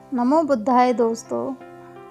नमो बुद्धाय दोस्तों।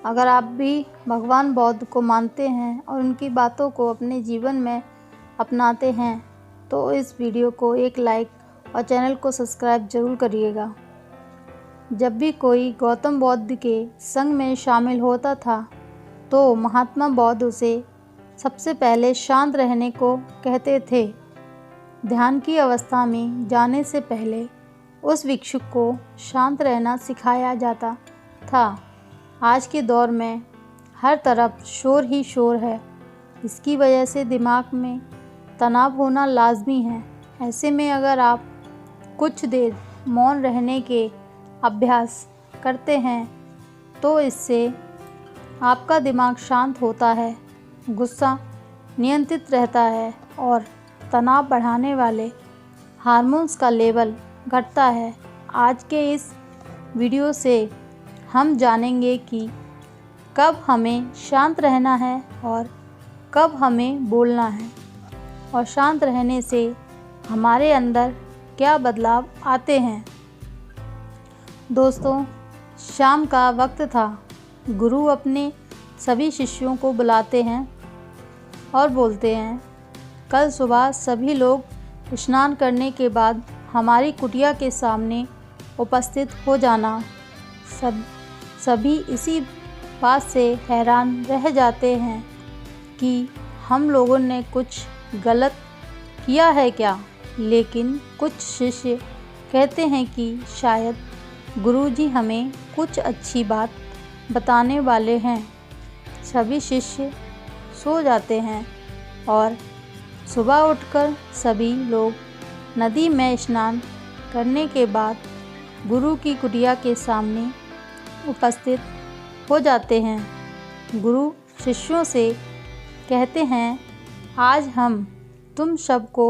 अगर आप भी भगवान बौद्ध को मानते हैं और उनकी बातों को अपने जीवन में अपनाते हैं तो इस वीडियो को एक लाइक और चैनल को सब्सक्राइब जरूर करिएगा। जब भी कोई गौतम बुद्ध के संग में शामिल होता था तो महात्मा बौद्ध उसे सबसे पहले शांत रहने को कहते थे। ध्यान की अवस्था में जाने से पहले उस भिक्षुक को शांत रहना सिखाया जाता था। आज के दौर में हर तरफ शोर ही शोर है। इसकी वजह से दिमाग में तनाव होना लाजमी है। ऐसे में अगर आप कुछ देर मौन रहने के अभ्यास करते हैं तो इससे आपका दिमाग शांत होता है, गुस्सा नियंत्रित रहता है और तनाव बढ़ाने वाले हार्मोन्स का लेवल घटता है। आज के इस वीडियो से हम जानेंगे कि कब हमें शांत रहना है और कब हमें बोलना है और शांत रहने से हमारे अंदर क्या बदलाव आते हैं। दोस्तों, शाम का वक्त था। गुरु अपने सभी शिष्यों को बुलाते हैं और बोलते हैं, कल सुबह सभी लोग स्नान करने के बाद हमारी कुटिया के सामने उपस्थित हो जाना। सभी इसी बात से हैरान रह जाते हैं कि हम लोगों ने कुछ गलत किया है क्या। लेकिन कुछ शिष्य कहते हैं कि शायद गुरुजी हमें कुछ अच्छी बात बताने वाले हैं। सभी शिष्य सो जाते हैं और सुबह उठकर सभी लोग नदी में स्नान करने के बाद गुरु की कुटिया के सामने उपस्थित हो जाते हैं। गुरु शिष्यों से कहते हैं, आज हम तुम सबको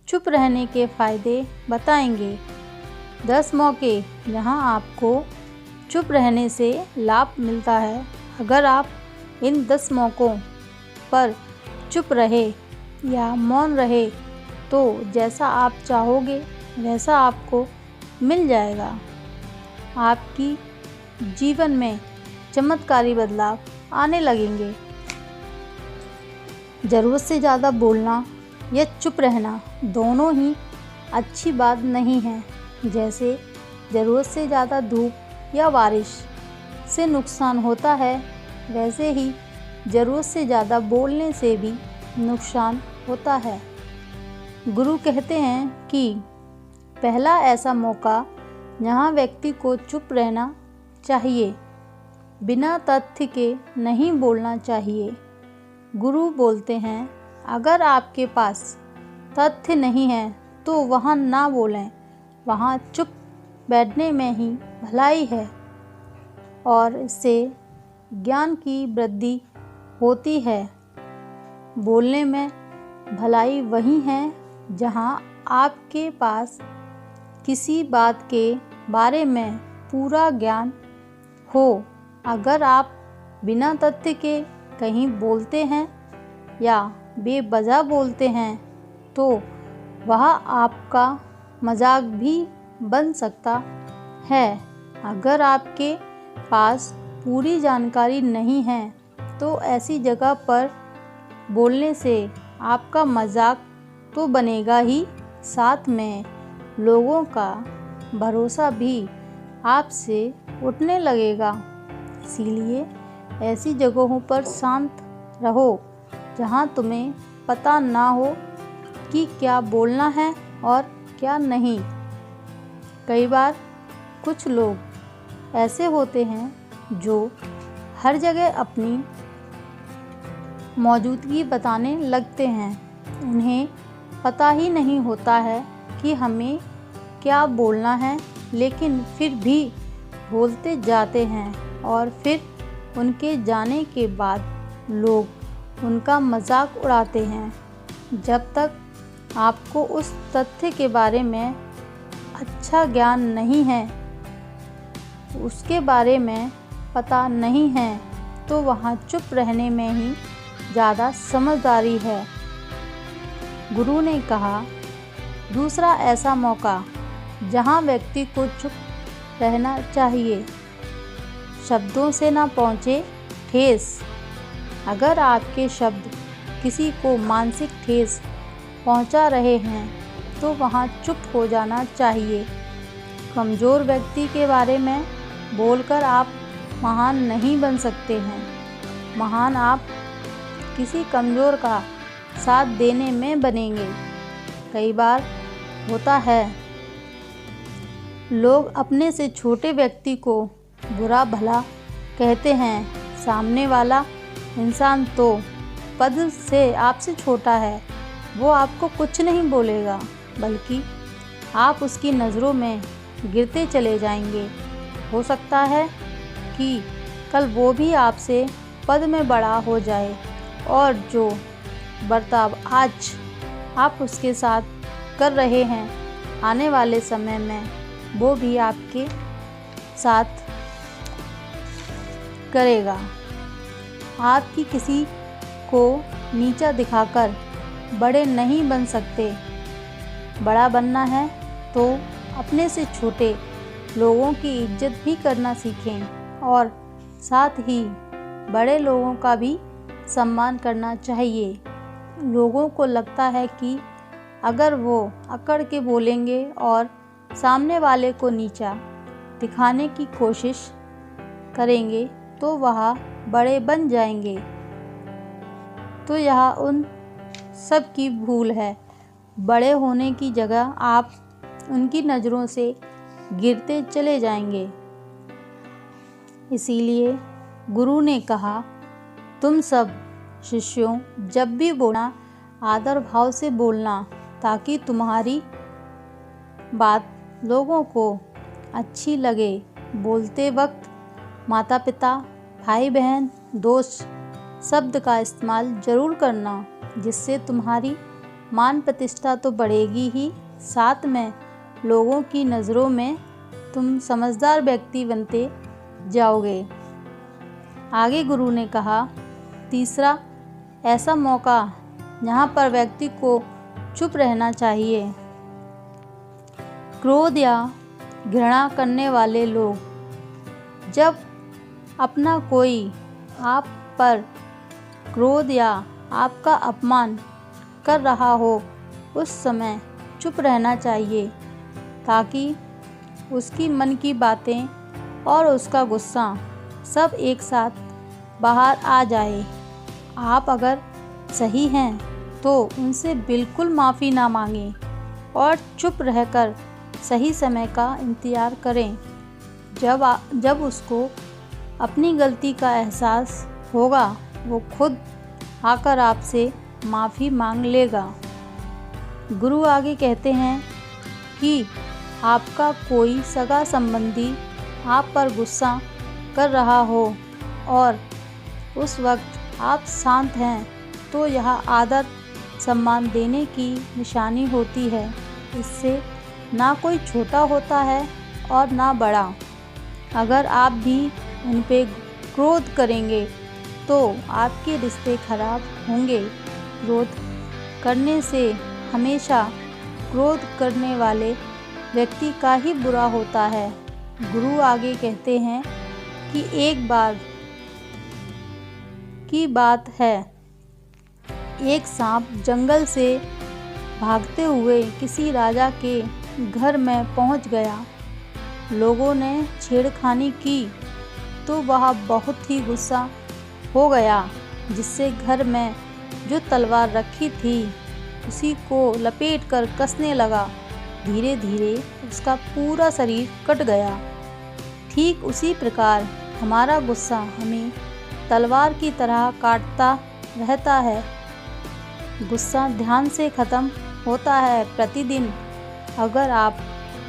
चुप रहने के फ़ायदे बताएंगे। 10 मौके जहां आपको चुप रहने से लाभ मिलता है। अगर आप इन 10 मौक़ों पर चुप रहे या मौन रहे तो जैसा आप चाहोगे वैसा आपको मिल जाएगा। आपकी जीवन में चमत्कारी बदलाव आने लगेंगे। ज़रूरत से ज़्यादा बोलना या चुप रहना दोनों ही अच्छी बात नहीं है। जैसे ज़रूरत से ज़्यादा धूप या बारिश से नुकसान होता है, वैसे ही ज़रूरत से ज़्यादा बोलने से भी नुकसान होता है। गुरु कहते हैं कि पहला ऐसा मौका जहाँ व्यक्ति को चुप रहना चाहिए, बिना तथ्य के नहीं बोलना चाहिए। गुरु बोलते हैं, अगर आपके पास तथ्य नहीं है तो वहाँ ना बोलें, वहाँ चुप बैठने में ही भलाई है और इससे ज्ञान की वृद्धि होती है। बोलने में भलाई वही है जहाँ आपके पास किसी बात के बारे में पूरा ज्ञान हो। अगर आप बिना तथ्य के कहीं बोलते हैं या बेवजह बोलते हैं तो वह आपका मजाक भी बन सकता है। अगर आपके पास पूरी जानकारी नहीं है तो ऐसी जगह पर बोलने से आपका मजाक तो बनेगा ही, साथ में लोगों का भरोसा भी आपसे उठने लगेगा। इसीलिए ऐसी जगहों पर शांत रहो जहां तुम्हें पता ना हो कि क्या बोलना है और क्या नहीं। कई बार कुछ लोग ऐसे होते हैं जो हर जगह अपनी मौजूदगी बताने लगते हैं। उन्हें पता ही नहीं होता है कि हमें क्या बोलना है, लेकिन फिर भी बोलते जाते हैं और फिर उनके जाने के बाद लोग उनका मजाक उड़ाते हैं। जब तक आपको उस तथ्य के बारे में अच्छा ज्ञान नहीं है, उसके बारे में पता नहीं है, तो वहाँ चुप रहने में ही ज़्यादा समझदारी है। गुरु ने कहा, दूसरा ऐसा मौका जहाँ व्यक्ति को चुप रहना चाहिए, शब्दों से ना पहुँचे ठेस। अगर आपके शब्द किसी को मानसिक ठेस पहुंचा रहे हैं तो वहां चुप हो जाना चाहिए। कमज़ोर व्यक्ति के बारे में बोलकर आप महान नहीं बन सकते हैं। महान आप किसी कमज़ोर का साथ देने में बनेंगे। कई बार होता है लोग अपने से छोटे व्यक्ति को बुरा भला कहते हैं। सामने वाला इंसान तो पद से आपसे छोटा है, वो आपको कुछ नहीं बोलेगा, बल्कि आप उसकी नज़रों में गिरते चले जाएंगे। हो सकता है कि कल वो भी आपसे पद में बड़ा हो जाए और जो बर्ताव आज आप उसके साथ कर रहे हैं, आने वाले समय में वो भी आपके साथ करेगा। आपकी किसी को नीचा दिखाकर बड़े नहीं बन सकते। बड़ा बनना है तो अपने से छोटे लोगों की इज्जत भी करना सीखें और साथ ही बड़े लोगों का भी सम्मान करना चाहिए। लोगों को लगता है कि अगर वो अकड़ के बोलेंगे और सामने वाले को नीचा दिखाने की कोशिश करेंगे तो वह बड़े बन जाएंगे। तो यह उन सब की भूल है। बड़े होने की जगह आप उनकी नज़रों से गिरते चले जाएंगे। इसीलिए गुरु ने कहा, तुम सब शिष्यों जब भी बोलना आदर भाव से बोलना, ताकि तुम्हारी बात लोगों को अच्छी लगे। बोलते वक्त माता पिता, भाई बहन, दोस्त शब्द का इस्तेमाल ज़रूर करना, जिससे तुम्हारी मान प्रतिष्ठा तो बढ़ेगी ही, साथ में लोगों की नज़रों में तुम समझदार व्यक्ति बनते जाओगे। आगे गुरु ने कहा, तीसरा ऐसा मौका जहाँ पर व्यक्ति को चुप रहना चाहिए। क्रोध या घृणा करने वाले लोग जब अपना कोई आप पर क्रोध या आपका अपमान कर रहा हो, उस समय चुप रहना चाहिए, ताकि उसकी मन की बातें और उसका गुस्सा सब एक साथ बाहर आ जाए। आप अगर सही हैं तो उनसे बिल्कुल माफ़ी ना मांगें और चुप रहकर सही समय का इंतज़ार करें। जब उसको अपनी गलती का एहसास होगा, वो खुद आकर आपसे माफ़ी मांग लेगा। गुरु आगे कहते हैं कि आपका कोई सगा संबंधी आप पर गुस्सा कर रहा हो और उस वक्त आप शांत हैं, तो यह आदर सम्मान देने की निशानी होती है। इससे ना कोई छोटा होता है और ना बड़ा। अगर आप भी उन पे क्रोध करेंगे तो आपके रिश्ते खराब होंगे। क्रोध करने से हमेशा क्रोध करने वाले व्यक्ति का ही बुरा होता है। गुरु आगे कहते हैं कि एक बार की बात है, एक सांप जंगल से भागते हुए किसी राजा के घर में पहुंच गया। लोगों ने छेड़खानी की तो वह बहुत ही गुस्सा हो गया, जिससे घर में जो तलवार रखी थी उसी को लपेटकर कसने लगा। धीरे धीरे उसका पूरा शरीर कट गया। ठीक उसी प्रकार हमारा गुस्सा हमें तलवार की तरह काटता रहता है। गुस्सा ध्यान से ख़त्म होता है। प्रतिदिन अगर आप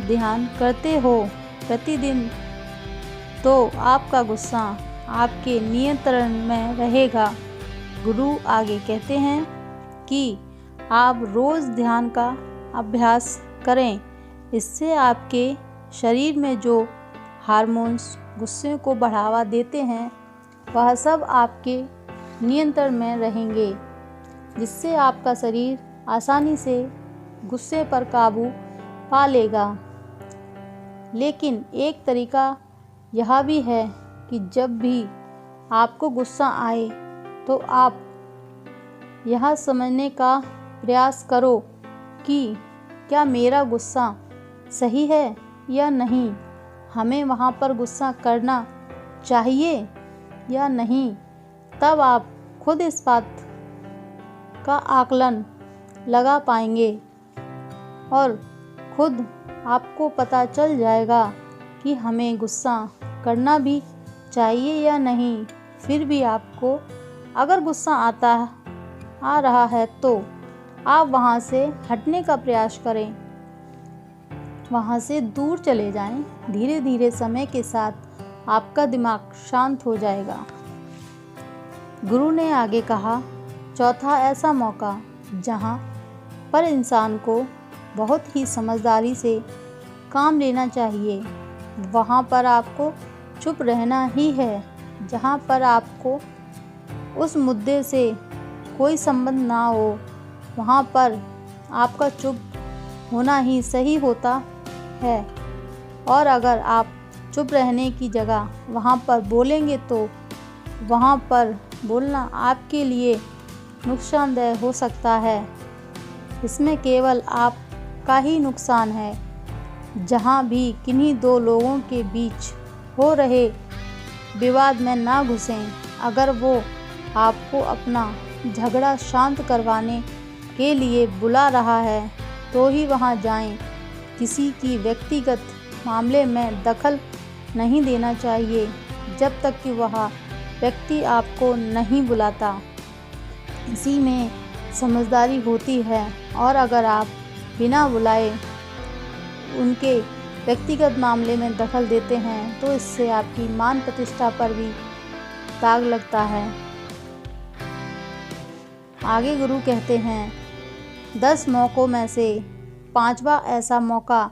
ध्यान करते हो प्रतिदिन, तो आपका गुस्सा आपके नियंत्रण में रहेगा। गुरु आगे कहते हैं कि आप रोज़ ध्यान का अभ्यास करें। इससे आपके शरीर में जो हार्मोन्स गुस्से को बढ़ावा देते हैं, वह सब आपके नियंत्रण में रहेंगे, जिससे आपका शरीर आसानी से गुस्से पर काबू पा लेगा। लेकिन एक तरीका यह भी है कि जब भी आपको गुस्सा आए तो आप यह समझने का प्रयास करो कि क्या मेरा गुस्सा सही है या नहीं, हमें वहाँ पर गुस्सा करना चाहिए या नहीं। तब आप खुद इस बात का आकलन लगा पाएंगे और खुद आपको पता चल जाएगा कि हमें गुस्सा करना भी चाहिए या नहीं। फिर भी आपको अगर गुस्सा आ रहा है तो आप वहाँ से हटने का प्रयास करें, वहाँ से दूर चले जाएं। धीरे धीरे समय के साथ आपका दिमाग शांत हो जाएगा। गुरु ने आगे कहा, चौथा ऐसा मौका जहाँ पर इंसान को बहुत ही समझदारी से काम लेना चाहिए, वहाँ पर आपको चुप रहना ही है। जहाँ पर आपको उस मुद्दे से कोई संबंध ना हो, वहाँ पर आपका चुप होना ही सही होता है। और अगर आप चुप रहने की जगह वहाँ पर बोलेंगे तो वहाँ पर बोलना आपके लिए नुकसानदेह हो सकता है। इसमें केवल आपका ही नुकसान है। जहाँ भी किन्हीं दो लोगों के बीच हो रहे विवाद में ना घुसें। अगर वो आपको अपना झगड़ा शांत करवाने के लिए बुला रहा है तो ही वहाँ जाएं। किसी की व्यक्तिगत मामले में दखल नहीं देना चाहिए जब तक कि वह व्यक्ति आपको नहीं बुलाता। इसी में समझदारी होती है। और अगर आप बिना बुलाए उनके व्यक्तिगत मामले में दखल देते हैं तो इससे आपकी मान प्रतिष्ठा पर भी दाग लगता है। आगे गुरु कहते हैं, 10 मौक़ों में से 5वां ऐसा मौका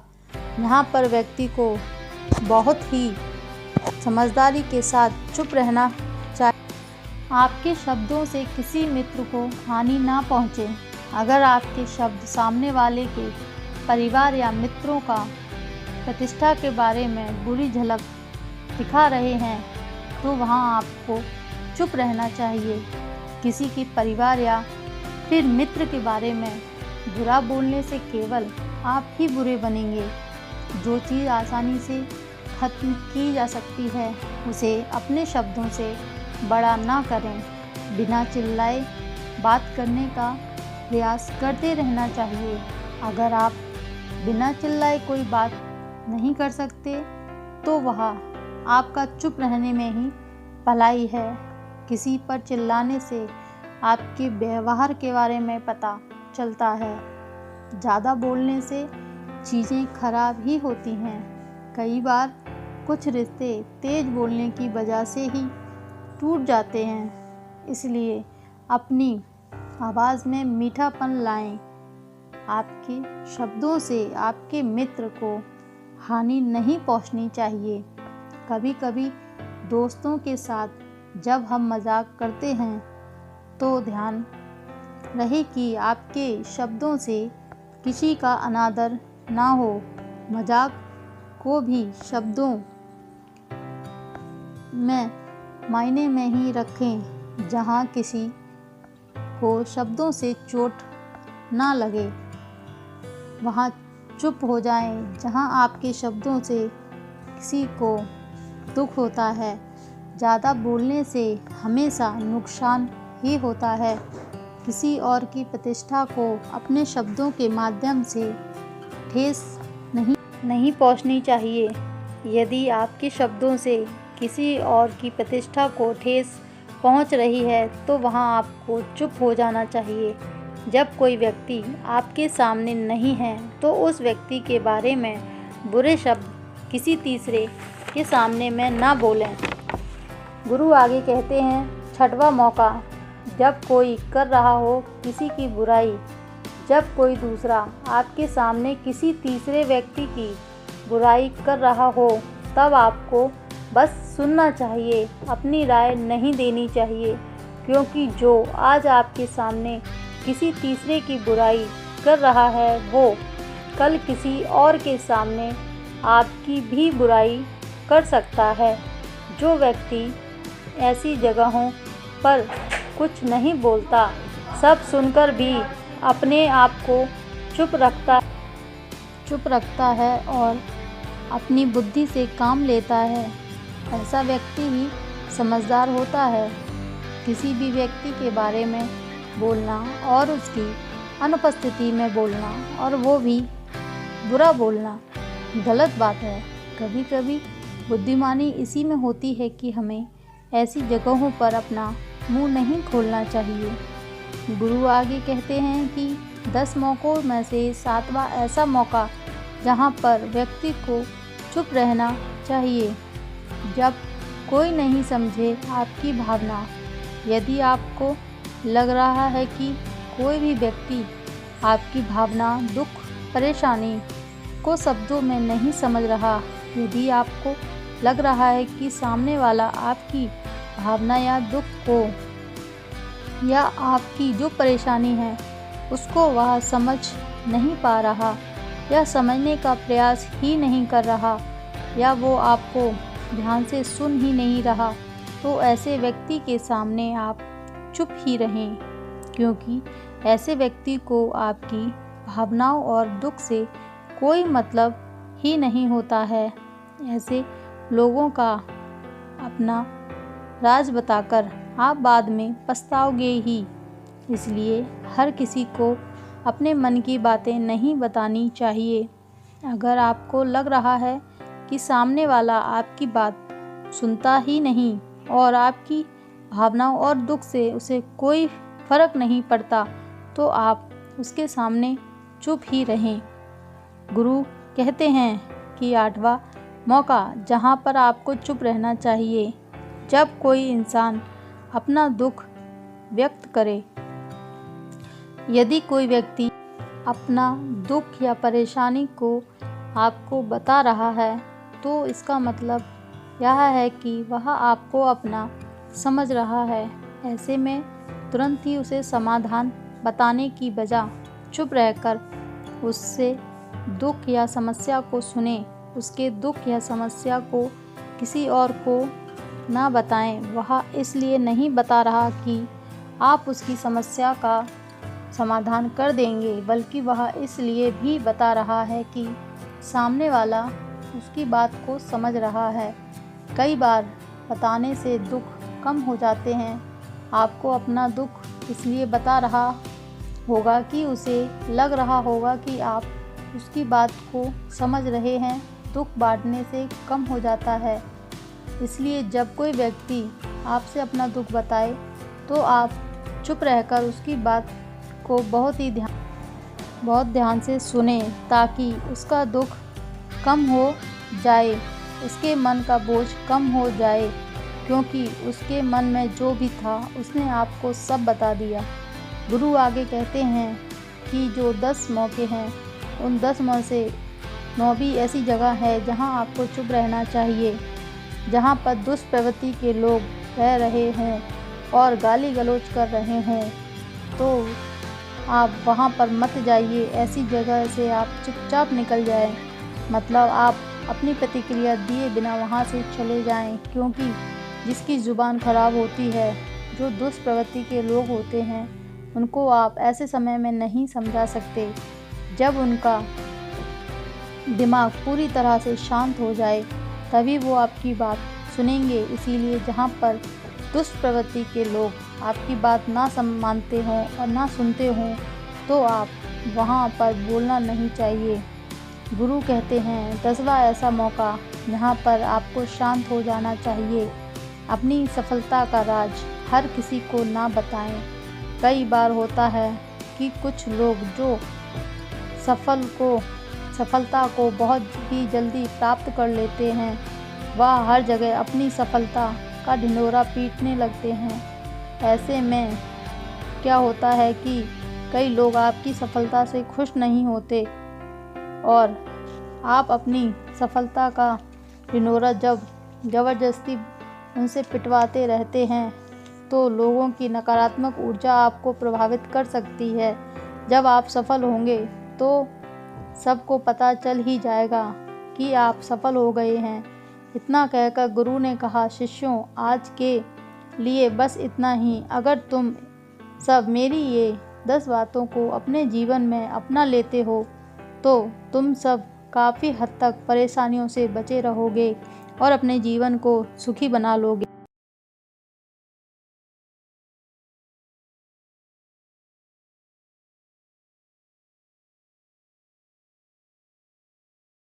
यहाँ पर व्यक्ति को बहुत ही समझदारी के साथ चुप रहना चाहिए। आपके शब्दों से किसी मित्र को हानि ना पहुँचे। अगर आपके शब्द सामने वाले के परिवार या मित्रों का प्रतिष्ठा के बारे में बुरी झलक दिखा रहे हैं तो वहाँ आपको चुप रहना चाहिए। किसी के परिवार या फिर मित्र के बारे में बुरा बोलने से केवल आप ही बुरे बनेंगे। जो चीज़ आसानी से खत्म की जा सकती है उसे अपने शब्दों से बड़ा ना करें। बिना चिल्लाए बात करने का प्रयास करते रहना चाहिए। अगर आप बिना चिल्लाए कोई बात नहीं कर सकते तो वह आपका चुप रहने में ही भलाई है। किसी पर चिल्लाने से आपके व्यवहार के बारे में पता चलता है। ज़्यादा बोलने से चीज़ें खराब ही होती हैं। कई बार कुछ रिश्ते तेज़ बोलने की वजह से ही टूट जाते हैं। इसलिए अपनी आवाज़ में मीठापन लाएं। आपके शब्दों से आपके मित्र को हानि नहीं पहुंचनी चाहिए। कभी कभी दोस्तों के साथ जब हम मजाक करते हैं तो ध्यान रहे कि आपके शब्दों से किसी का अनादर ना हो। मजाक को भी शब्दों में मायने में ही रखें। जहाँ किसी को शब्दों से चोट ना लगे वहाँ चुप हो जाएं। जहाँ आपके शब्दों से किसी को दुख होता है, ज़्यादा बोलने से हमेशा नुकसान ही होता है। किसी और की प्रतिष्ठा को अपने शब्दों के माध्यम से ठेस नहीं पहुंचनी चाहिए। यदि आपके शब्दों से किसी और की प्रतिष्ठा को ठेस पहुंच रही है तो वहां आपको चुप हो जाना चाहिए। जब कोई व्यक्ति आपके सामने नहीं है तो उस व्यक्ति के बारे में बुरे शब्द किसी तीसरे के सामने में ना बोलें। गुरु आगे कहते हैं, 6वां मौका जब कोई कर रहा हो किसी की बुराई। जब कोई दूसरा आपके सामने किसी तीसरे व्यक्ति की बुराई कर रहा हो तब आपको बस सुनना चाहिए, अपनी राय नहीं देनी चाहिए। क्योंकि जो आज आपके सामने किसी तीसरे की बुराई कर रहा है वो कल किसी और के सामने आपकी भी बुराई कर सकता है। जो व्यक्ति ऐसी जगहों पर कुछ नहीं बोलता, सब सुनकर भी अपने आप को चुप रखता है और अपनी बुद्धि से काम लेता है, ऐसा व्यक्ति ही समझदार होता है। किसी भी व्यक्ति के बारे में बोलना और उसकी अनुपस्थिति में बोलना और वो भी बुरा बोलना गलत बात है। कभी कभी बुद्धिमानी इसी में होती है कि हमें ऐसी जगहों पर अपना मुंह नहीं खोलना चाहिए। गुरु आगे कहते हैं कि 10 मौक़ों में से 7वां ऐसा मौका जहाँ पर व्यक्ति को चुप रहना चाहिए, जब कोई नहीं समझे आपकी भावना। यदि आपको लग रहा है कि कोई भी व्यक्ति आपकी भावना, दुख, परेशानी को शब्दों में नहीं समझ रहा, यदि आपको लग रहा है कि सामने वाला आपकी भावना या दुख को या आपकी जो परेशानी है उसको वह समझ नहीं पा रहा या समझने का प्रयास ही नहीं कर रहा या वो आपको ध्यान से सुन ही नहीं रहा, तो ऐसे व्यक्ति के सामने आप चुप ही रहें, क्योंकि ऐसे व्यक्ति को आपकी भावनाओं और दुख से कोई मतलब ही नहीं होता है। ऐसे लोगों का अपना राज बताकर आप बाद में पछताओगे ही। इसलिए हर किसी को अपने मन की बातें नहीं बतानी चाहिए। अगर आपको लग रहा है कि सामने वाला आपकी बात सुनता ही नहीं और आपकी भावनाओं और दुख से उसे कोई फर्क नहीं पड़ता, तो आप उसके सामने चुप ही रहें। गुरु कहते हैं कि 8वां मौका जहाँ पर आपको चुप रहना चाहिए, जब कोई इंसान अपना दुख व्यक्त करे। यदि कोई व्यक्ति अपना दुख या परेशानी को आपको बता रहा है, तो इसका मतलब यह है कि वह आपको अपना समझ रहा है। ऐसे में तुरंत ही उसे समाधान बताने की बजाय चुप रहकर उससे दुख या समस्या को सुने। उसके दुख या समस्या को किसी और को ना बताएं। वह इसलिए नहीं बता रहा कि आप उसकी समस्या का समाधान कर देंगे, बल्कि वह इसलिए भी बता रहा है कि सामने वाला उसकी बात को समझ रहा है। कई बार बताने से दुख कम हो जाते हैं। आपको अपना दुख इसलिए बता रहा होगा कि उसे लग रहा होगा कि आप उसकी बात को समझ रहे हैं। दुख बांटने से कम हो जाता है। इसलिए जब कोई व्यक्ति आपसे अपना दुख बताए, तो आप चुप रहकर उसकी बात को बहुत ध्यान से सुने, ताकि उसका दुख कम हो जाए, उसके मन का बोझ कम हो जाए, क्योंकि उसके मन में जो भी था उसने आपको सब बता दिया। गुरु आगे कहते हैं कि जो 10 मौके हैं, उन 10 में से 9वीं ऐसी जगह है जहां आपको चुप रहना चाहिए, जहां पर दुष्प्रवृत्ति के लोग रह रहे हैं और गाली गलौज कर रहे हैं, तो आप वहां पर मत जाइए। ऐसी जगह से आप चुपचाप निकल जाएं। मतलब आप अपनी प्रतिक्रिया दिए बिना वहां से चले जाएं, क्योंकि जिसकी ज़ुबान खराब होती है, जो दुष्प्रवृत्ति के लोग होते हैं, उनको आप ऐसे समय में नहीं समझा सकते जब उनका दिमाग पूरी तरह से शांत हो जाए, तभी वो आपकी बात सुनेंगे। इसीलिए जहाँ पर दुष्प्रवृत्ति के लोग आपकी बात ना मानते हों और ना सुनते हों, तो आप वहाँ पर बोलना नहीं चाहिए। गुरु कहते हैं 10वां ऐसा मौका यहाँ पर आपको शांत हो जाना चाहिए। अपनी सफलता का राज हर किसी को ना बताएं। कई बार होता है कि कुछ लोग जो सफलता को बहुत ही जल्दी प्राप्त कर लेते हैं, वह हर जगह अपनी सफलता का ढिंढोरा पीटने लगते हैं। ऐसे में क्या होता है कि कई लोग आपकी सफलता से खुश नहीं होते और आप अपनी सफलता का ढिंढोरा जब ज़बरदस्ती उनसे पिटवाते रहते हैं, तो लोगों की नकारात्मक ऊर्जा आपको प्रभावित कर सकती है। जब आप सफल होंगे तो सबको पता चल ही जाएगा कि आप सफल हो गए हैं, इतना कहकर गुरु ने कहा, शिष्यों, आज के लिए बस इतना ही। अगर तुम सब मेरी ये 10 बातों को अपने जीवन में अपना लेते हो तो तुम सब काफ़ी हद तक परेशानियों से बचे रहोगे और अपने जीवन को सुखी बना लोगे।